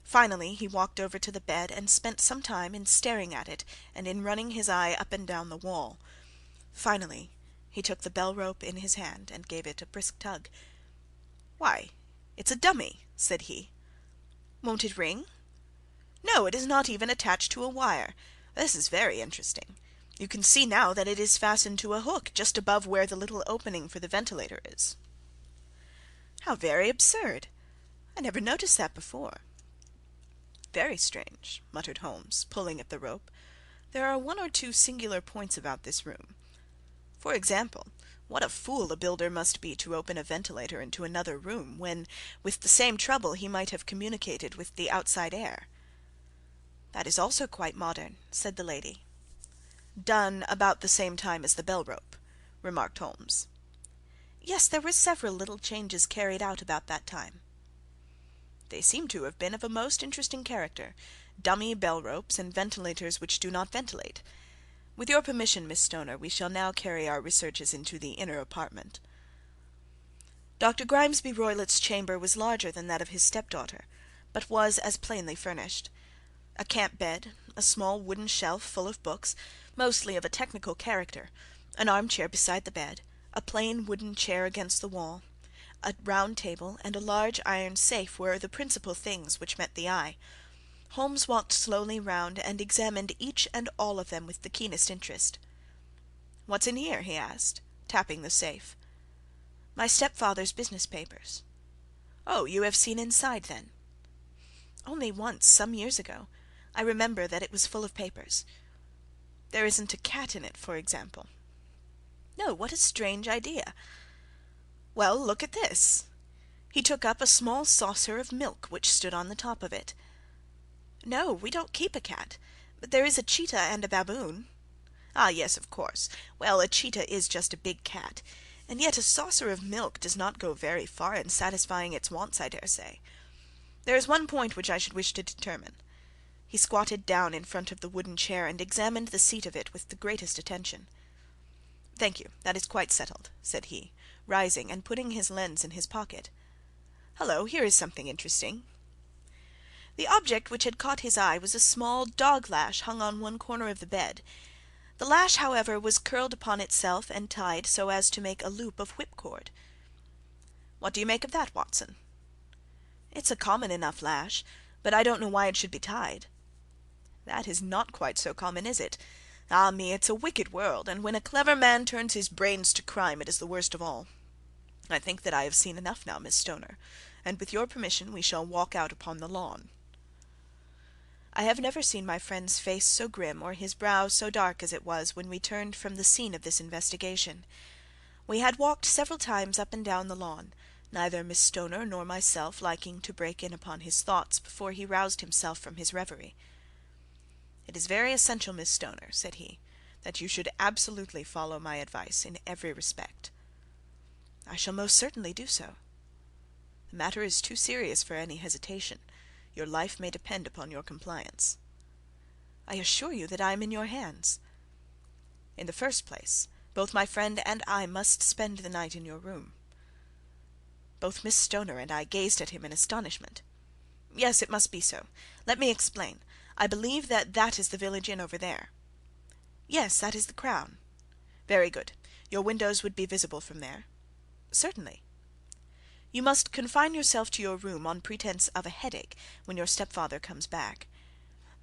Finally he walked over to the bed and spent some time in staring at it and in running his eye up and down the wall. Finally he took the bell-rope in his hand and gave it a brisk tug. "Why, it's a dummy," said he. "Won't it ring?" "No, it is not even attached to a wire. This is very interesting. You can see now that it is fastened to a hook just above where the little opening for the ventilator is." "How very absurd! I never noticed that before." "Very strange," muttered Holmes, pulling at the rope. "There are one or two singular points about this room. For example, what a fool a builder must be to open a ventilator into another room, when, with the same trouble, he might have communicated with the outside air." "That is also quite modern," said the lady. "Done about the same time as the bell rope," remarked Holmes. "Yes, there were several little changes carried out about that time." "They seem to have been of a most interesting character. Dummy bell ropes, and ventilators which do not ventilate. With your permission, Miss Stoner, we shall now carry our researches into the inner apartment." Dr. Grimesby Roylott's chamber was larger than that of his stepdaughter, but was as plainly furnished. A camp bed, a small wooden shelf full of books, mostly of a technical character, an armchair beside the bed, a plain wooden chair against the wall, a round table, and a large iron safe were the principal things which met the eye. Holmes walked slowly round and examined each and all of them with the keenest interest. "What's in here?" he asked, tapping the safe. "My stepfather's business papers." "Oh, you have seen inside, then?" "Only once, some years ago. I remember that it was full of papers." "There isn't a cat in it, for example?" "No, what a strange idea!" "Well, look at this." He took up a small saucer of milk which stood on the top of it. "No, we don't keep a cat, but there is a cheetah and a baboon." "Ah, yes, of course. Well, a cheetah is just a big cat. And yet a saucer of milk does not go very far in satisfying its wants, I dare say. There is one point which I should wish to determine." He squatted down in front of the wooden chair and examined the seat of it with the greatest attention. "Thank you, that is quite settled," said he, rising and putting his lens in his pocket. "Hullo, here is something interesting." The object which had caught his eye was a small dog lash hung on one corner of the bed. The lash, however, was curled upon itself and tied so as to make a loop of whipcord. "What do you make of that, Watson?" "It's a common enough lash, but I don't know why it should be tied." "That is not quite so common, is it? Ah me, it's a wicked world, and when a clever man turns his brains to crime it is the worst of all. I think that I have seen enough now, Miss Stoner, and with your permission we shall walk out upon the lawn." I have never seen my friend's face so grim or his brow so dark as it was when we turned from the scene of this investigation. We had walked several times up and down the lawn, neither Miss Stoner nor myself liking to break in upon his thoughts before he roused himself from his reverie. "It is very essential, Miss Stoner," said he, "that you should absolutely follow my advice in every respect." "I shall most certainly do so." "The matter is too serious for any hesitation. Your life may depend upon your compliance." "I assure you that I am in your hands." "In the first place, both my friend and I must spend the night in your room." Both Miss Stoner and I gazed at him in astonishment. "Yes, it must be so. Let me explain. I believe that is the village inn over there." "Yes, that is the Crown." "Very good. Your windows would be visible from there?" "Certainly." "You must confine yourself to your room on pretence of a headache when your stepfather comes back.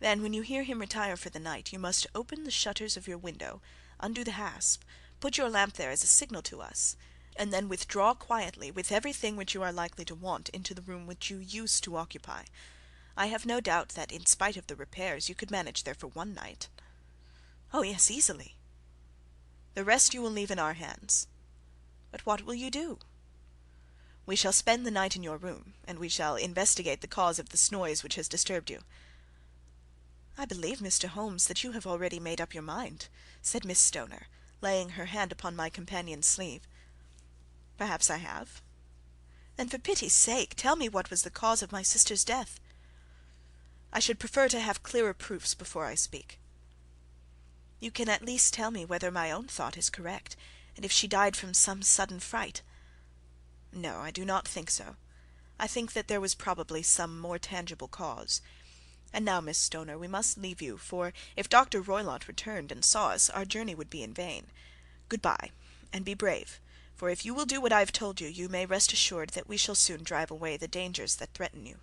Then, when you hear him retire for the night, you must open the shutters of your window, undo the hasp, put your lamp there as a signal to us, and then withdraw quietly, with everything which you are likely to want, into the room which you used to occupy. I have no doubt that, in spite of the repairs, you could manage there for one night." "Oh yes, easily." "The rest you will leave in our hands." "But what will you do?" "We shall spend the night in your room, and we shall investigate the cause of this noise which has disturbed you." "I believe, Mr. Holmes, that you have already made up your mind," said Miss Stoner, laying her hand upon my companion's sleeve. "Perhaps I have." "Then for pity's sake tell me what was the cause of my sister's death." "I should prefer to have clearer proofs before I speak." "You can at least tell me whether my own thought is correct, and if she died from some sudden fright." "No, I do not think so. I think that there was probably some more tangible cause. And now, Miss Stoner, we must leave you, for if Dr. Roylott returned and saw us, our journey would be in vain. Good bye, and be brave, For if you will do what I have told you, you may rest assured that we shall soon drive away the dangers that threaten you."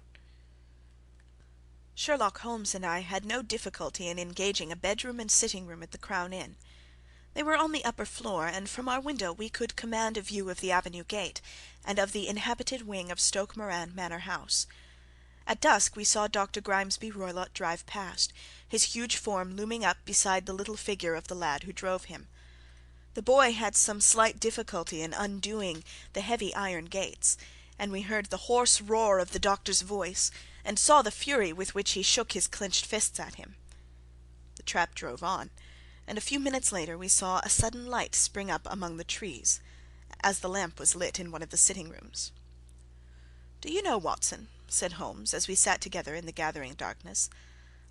Sherlock Holmes and I had no difficulty in engaging a bedroom and sitting room at the Crown Inn. They were on the upper floor, and from our window we could command a view of the avenue gate, and of the inhabited wing of Stoke Moran Manor House. At dusk we saw Dr. Grimesby Roylott drive past, his huge form looming up beside the little figure of the lad who drove him. The boy had some slight difficulty in undoing the heavy iron gates, and we heard the hoarse roar of the doctor's voice, and saw the fury with which he shook his clenched fists at him. The trap drove on, and a few minutes later we saw a sudden light spring up among the trees, as the lamp was lit in one of the sitting rooms. "Do you know, Watson," said Holmes, as we sat together in the gathering darkness,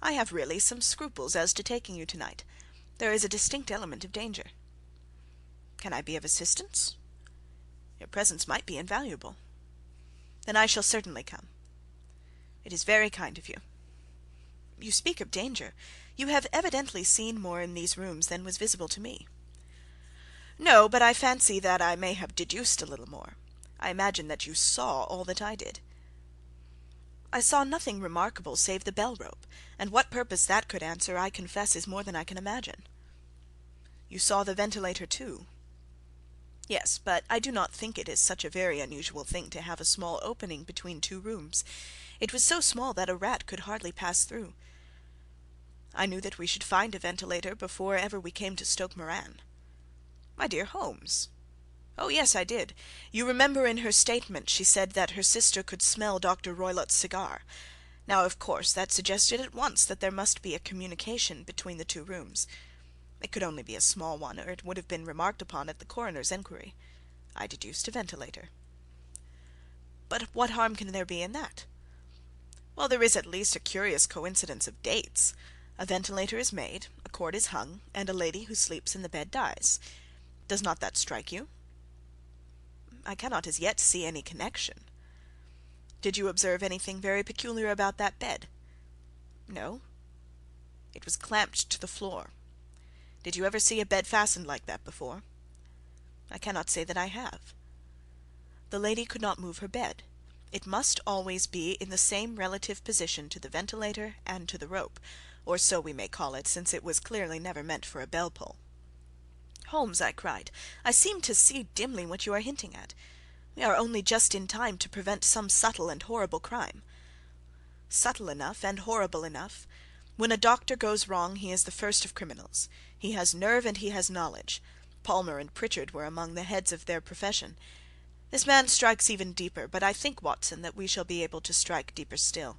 "I have really some scruples as to taking you tonight. There is a distinct element of danger." "Can I be of assistance?" "Your presence might be invaluable." "Then I shall certainly come." "It is very kind of you." "You speak of danger. You have evidently seen more in these rooms than was visible to me." "No, but I fancy that I may have deduced a little more. I imagine that you saw all that I did." "I saw nothing remarkable save the bell rope, and what purpose that could answer I confess is more than I can imagine." "You saw the ventilator too?" "Yes, but I do not think it is such a very unusual thing to have a small opening between two rooms. It was so small that a rat could hardly pass through." "I knew that we should find a ventilator before ever we came to Stoke Moran." "My dear Holmes!" "Oh yes, I did. You remember in her statement she said that her sister could smell Dr. Roylott's cigar. Now, of course, that suggested at once that there must be a communication between the two rooms. It could only be a small one, or it would have been remarked upon at the coroner's enquiry. I deduced a ventilator." "But what harm can there be in that?" "Well, there is at least a curious coincidence of dates. A ventilator is made, a cord is hung, and a lady who sleeps in the bed dies. Does not that strike you?" "I cannot as yet see any connection." "Did you observe anything very peculiar about that bed?" "No." "It was clamped to the floor. Did you ever see a bed fastened like that before?" "I cannot say that I have." "The lady could not move her bed. It must always be in the same relative position to the ventilator and to the rope, or so we may call it, since it was clearly never meant for a bell pull." "Holmes," I cried, "I seem to see dimly what you are hinting at. We are only just in time to prevent some subtle and horrible crime." "Subtle enough and horrible enough. When a doctor goes wrong he is the first of criminals. He has nerve and he has knowledge. Palmer and Pritchard were among the heads of their profession. This man strikes even deeper, but I think, Watson, that we shall be able to strike deeper still.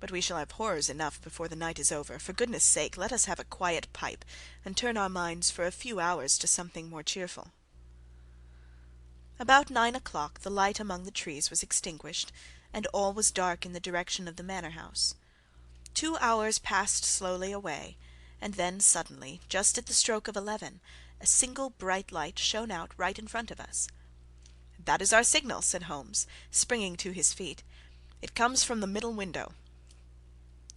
But we shall have horrors enough before the night is over. For goodness' sake, let us have a quiet pipe, and turn our minds for a few hours to something more cheerful." About 9 o'clock the light among the trees was extinguished, and all was dark in the direction of the manor house. 2 hours passed slowly away, and then suddenly, just at the stroke of 11, a single bright light shone out right in front of us. "That is our signal," said Holmes, springing to his feet. "It comes from the middle window."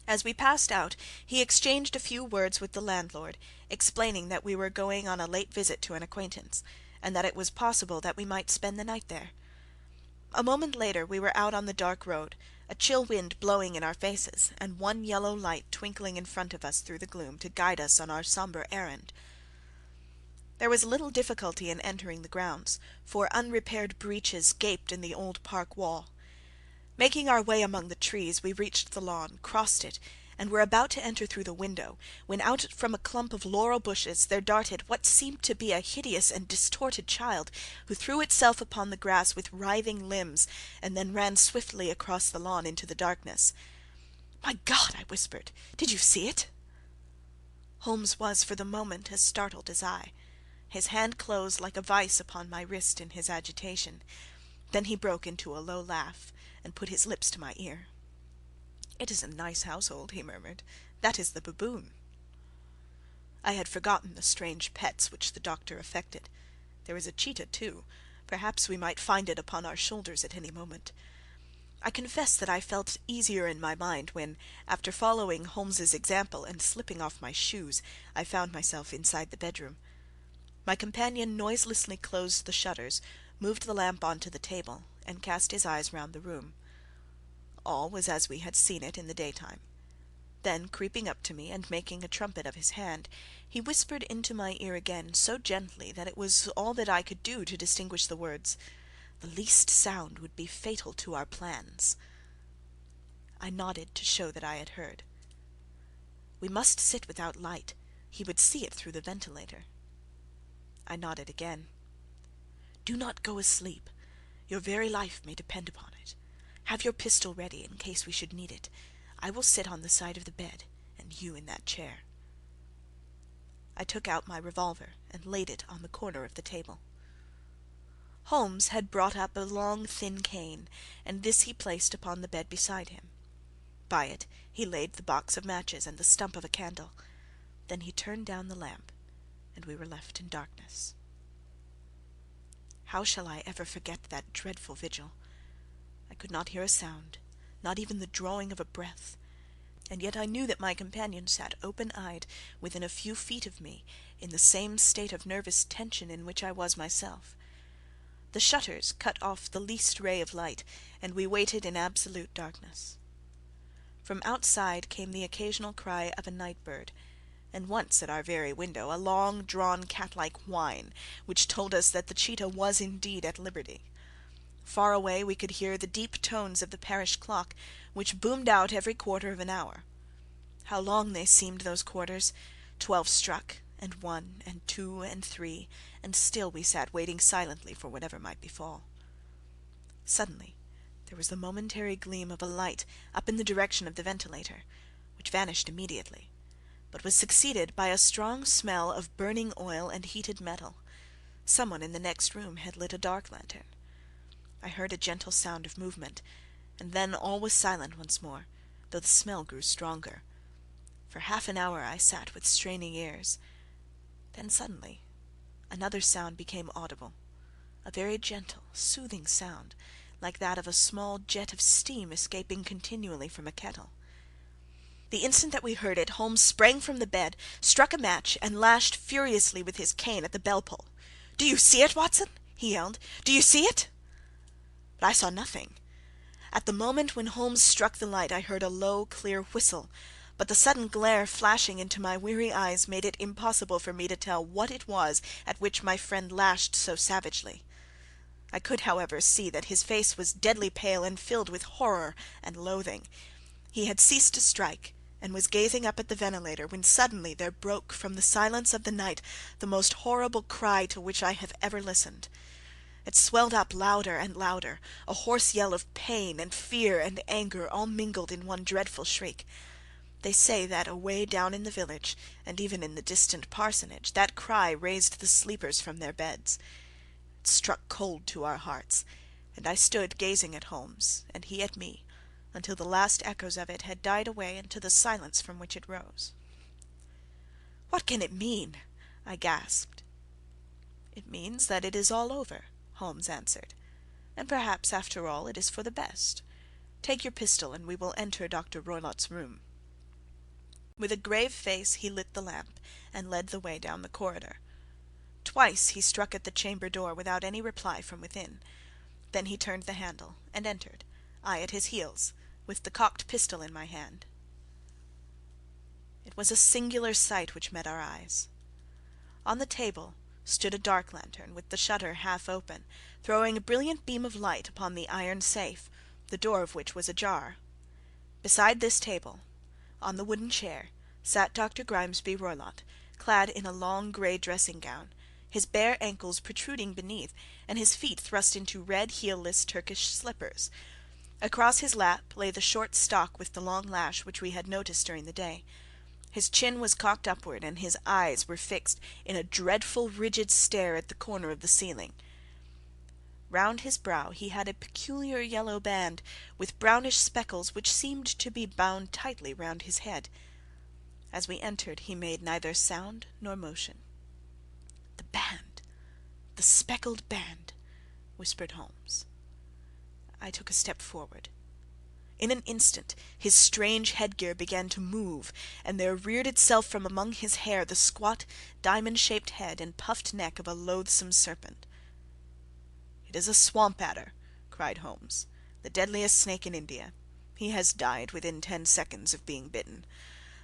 As we passed out he exchanged a few words with the landlord, explaining that we were going on a late visit to an acquaintance, and that it was possible that we might spend the night there. A moment later we were out on the dark road, a chill wind blowing in our faces, and one yellow light twinkling in front of us through the gloom to guide us on our sombre errand. There was little difficulty in entering the grounds, for unrepaired breaches gaped in the old park wall. Making our way among the trees, we reached the lawn, crossed it, and were about to enter through the window, when out from a clump of laurel bushes there darted what seemed to be a hideous and distorted child, who threw itself upon the grass with writhing limbs, and then ran swiftly across the lawn into the darkness. "My God!" I whispered. "Did you see it?" Holmes was for the moment as startled as I. His hand closed like a vice upon my wrist in his agitation. Then he broke into a low laugh, and put his lips to my ear. "It is a nice household," he murmured. "That is the baboon." I had forgotten the strange pets which the doctor affected. There was a cheetah too. Perhaps we might find it upon our shoulders at any moment. I confess that I felt easier in my mind when, after following Holmes's example and slipping off my shoes, I found myself inside the bedroom. My companion noiselessly closed the shutters, moved the lamp onto the table, and cast his eyes round the room. All was as we had seen it in the daytime. Then, creeping up to me, and making a trumpet of his hand, he whispered into my ear again so gently that it was all that I could do to distinguish the words, "The least sound would be fatal to our plans." I nodded to show that I had heard. "We must sit without light. He would see it through the ventilator." I nodded again. "Do not go asleep. Your very life may depend upon it. Have your pistol ready in case we should need it. I will sit on the side of the bed, and you in that chair." I took out my revolver and laid it on the corner of the table. Holmes had brought up a long thin cane, and this he placed upon the bed beside him. By it he laid the box of matches and the stump of a candle. Then he turned down the lamp, and we were left in darkness. How shall I ever forget that dreadful vigil? I could not hear a sound, not even the drawing of a breath, and yet I knew that my companion sat open-eyed within a few feet of me, in the same state of nervous tension in which I was myself. The shutters cut off the least ray of light, and we waited in absolute darkness. From outside came the occasional cry of a night-bird, and once at our very window a long-drawn cat-like whine, which told us that the cheetah was indeed at liberty. Far away we could hear the deep tones of the parish clock, which boomed out every quarter of an hour. How long they seemed, those quarters! 12 struck, and 1, and 2, and 3, and still we sat waiting silently for whatever might befall. Suddenly there was the momentary gleam of a light up in the direction of the ventilator, which vanished immediately, but was succeeded by a strong smell of burning oil and heated metal. Someone in the next room had lit a dark lantern. I heard a gentle sound of movement, and then all was silent once more, though the smell grew stronger. For half an hour I sat with straining ears. Then suddenly another sound became audible, a very gentle, soothing sound, like that of a small jet of steam escaping continually from a kettle. The instant that we heard it, Holmes sprang from the bed, struck a match, and lashed furiously with his cane at the bell-pull. "Do you see it, Watson?" he yelled. "Do you see it?" But I saw nothing. At the moment when Holmes struck the light I heard a low, clear whistle, but the sudden glare flashing into my weary eyes made it impossible for me to tell what it was at which my friend lashed so savagely. I could, however, see that his face was deadly pale and filled with horror and loathing. He had ceased to strike, and was gazing up at the ventilator, when suddenly there broke from the silence of the night the most horrible cry to which I have ever listened. It swelled up louder and louder, a hoarse yell of pain and fear and anger all mingled in one dreadful shriek. They say that away down in the village, and even in the distant parsonage, that cry raised the sleepers from their beds. It struck cold to our hearts, and I stood gazing at Holmes, and he at me, until the last echoes of it had died away into the silence from which it rose. "What can it mean?" I gasped. "It means that it is all over," Holmes answered, "and perhaps, after all, it is for the best. Take your pistol, and we will enter Dr. Roylott's room." With a grave face he lit the lamp, and led the way down the corridor. Twice he struck at the chamber door without any reply from within. Then he turned the handle, and entered, I at his heels, with the cocked pistol in my hand. It was a singular sight which met our eyes. On the table stood a dark lantern with the shutter half open, throwing a brilliant beam of light upon the iron safe, the door of which was ajar. Beside this table, on the wooden chair, sat Dr. Grimesby Roylott, clad in a long grey dressing-gown, his bare ankles protruding beneath, and his feet thrust into red heel-less Turkish slippers. Across his lap lay the short stock with the long lash which we had noticed during the day. His chin was cocked upward, and his eyes were fixed in a dreadful rigid stare at the corner of the ceiling. Round his brow he had a peculiar yellow band, with brownish speckles which seemed to be bound tightly round his head. As we entered he made neither sound nor motion. "The band! The Speckled Band!" whispered Holmes. I took a step forward. In an instant his strange headgear began to move, and there reared itself from among his hair the squat, diamond-shaped head and puffed neck of a loathsome serpent. "It is a swamp adder," cried Holmes, "the deadliest snake in India. He has died within 10 seconds of being bitten.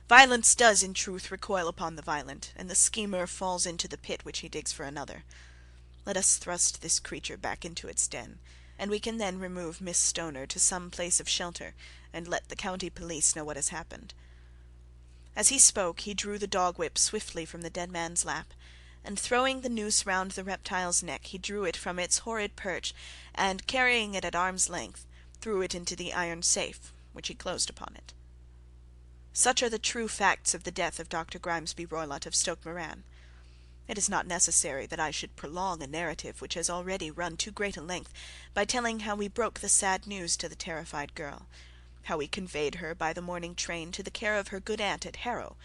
Violence does, in truth, recoil upon the violent, and the schemer falls into the pit which he digs for another. Let us thrust this creature back into its den, and we can then remove Miss Stoner to some place of shelter, and let the county police know what has happened." As he spoke he drew the dog-whip swiftly from the dead man's lap, and throwing the noose round the reptile's neck, he drew it from its horrid perch, and, carrying it at arm's length, threw it into the iron safe, which he closed upon it. Such are the true facts of the death of Dr. Grimesby Roylott of Stoke Moran. It is not necessary that I should prolong a narrative which has already run too great a length by telling how we broke the sad news to the terrified girl, how we conveyed her by the morning train to the care of her good aunt at Harrow,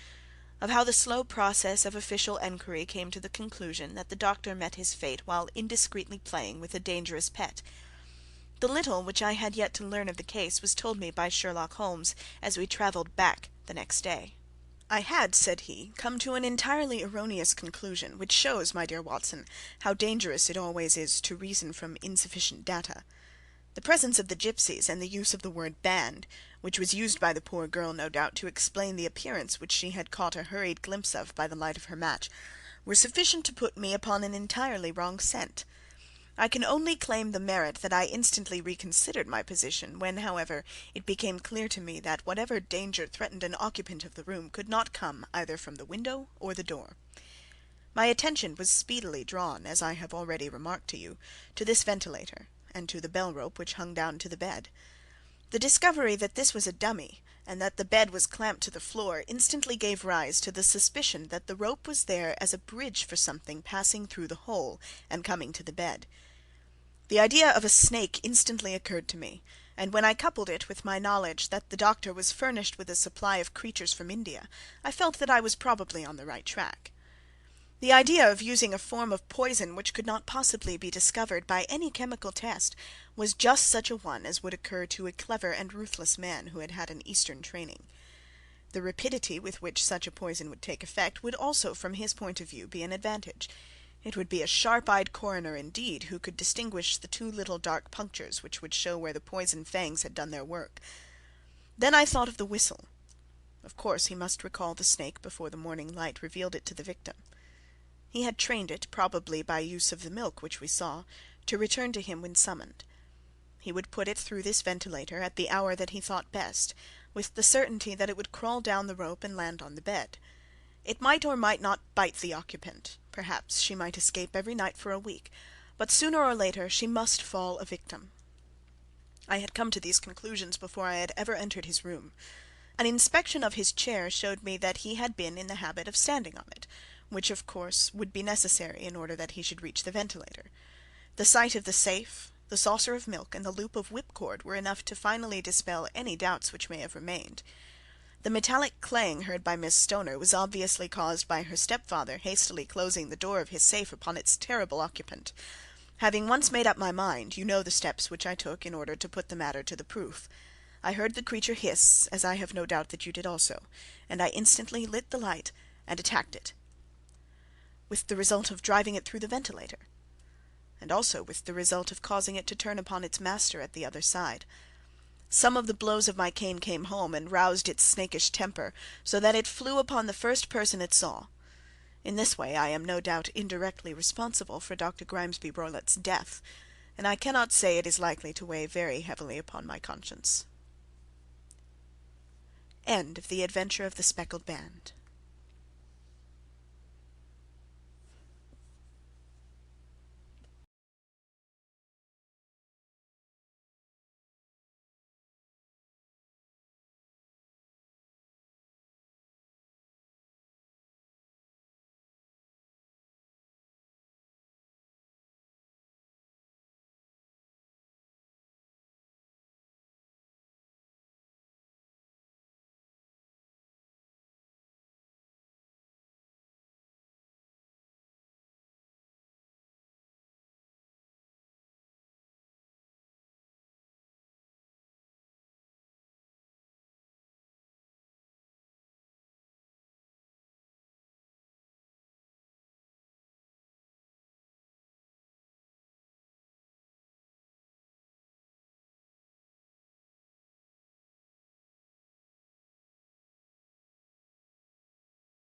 of how the slow process of official enquiry came to the conclusion that the doctor met his fate while indiscreetly playing with a dangerous pet. The little which I had yet to learn of the case was told me by Sherlock Holmes as we travelled back the next day. "I had," said he, "come to an entirely erroneous conclusion, which shows, my dear Watson, how dangerous it always is to reason from insufficient data. The presence of the gipsies, and the use of the word band, which was used by the poor girl, no doubt, to explain the appearance which she had caught a hurried glimpse of by the light of her match, were sufficient to put me upon an entirely wrong scent. I can only claim the merit that I instantly reconsidered my position, when, however, it became clear to me that whatever danger threatened an occupant of the room could not come either from the window or the door. My attention was speedily drawn, as I have already remarked to you, to this ventilator, and to the bell-rope which hung down to the bed. The discovery that this was a dummy, and that the bed was clamped to the floor, instantly gave rise to the suspicion that the rope was there as a bridge for something passing through the hole and coming to the bed. The idea of a snake instantly occurred to me, and when I coupled it with my knowledge that the doctor was furnished with a supply of creatures from India, I felt that I was probably on the right track. The idea of using a form of poison which could not possibly be discovered by any chemical test was just such a one as would occur to a clever and ruthless man who had had an Eastern training. The rapidity with which such a poison would take effect would also, from his point of view, be an advantage. It would be a sharp-eyed coroner indeed who could distinguish the 2 little dark punctures which would show where the poison fangs had done their work. Then I thought of the whistle. Of course he must recall the snake before the morning light revealed it to the victim. He had trained it, probably by use of the milk which we saw, to return to him when summoned. He would put it through this ventilator at the hour that he thought best, with the certainty that it would crawl down the rope and land on the bed. It might or might not bite the occupant. Perhaps she might escape every night for a week, but sooner or later she must fall a victim. I had come to these conclusions before I had ever entered his room. An inspection of his chair showed me that he had been in the habit of standing on it, which of course would be necessary in order that he should reach the ventilator. The sight of the safe, the saucer of milk, and the loop of whipcord were enough to finally dispel any doubts which may have remained. The metallic clang heard by Miss Stoner was obviously caused by her stepfather hastily closing the door of his safe upon its terrible occupant. Having once made up my mind, you know the steps which I took in order to put the matter to the proof. I heard the creature hiss, as I have no doubt that you did also, and I instantly lit the light and attacked it, with the result of driving it through the ventilator, and also with the result of causing it to turn upon its master at the other side. Some of the blows of my cane came home and roused its snakish temper, so that it flew upon the first person it saw. In this way I am no doubt indirectly responsible for Dr. Grimesby Roylott's death, and I cannot say it is likely to weigh very heavily upon my conscience. End of The Adventure of the Speckled Band.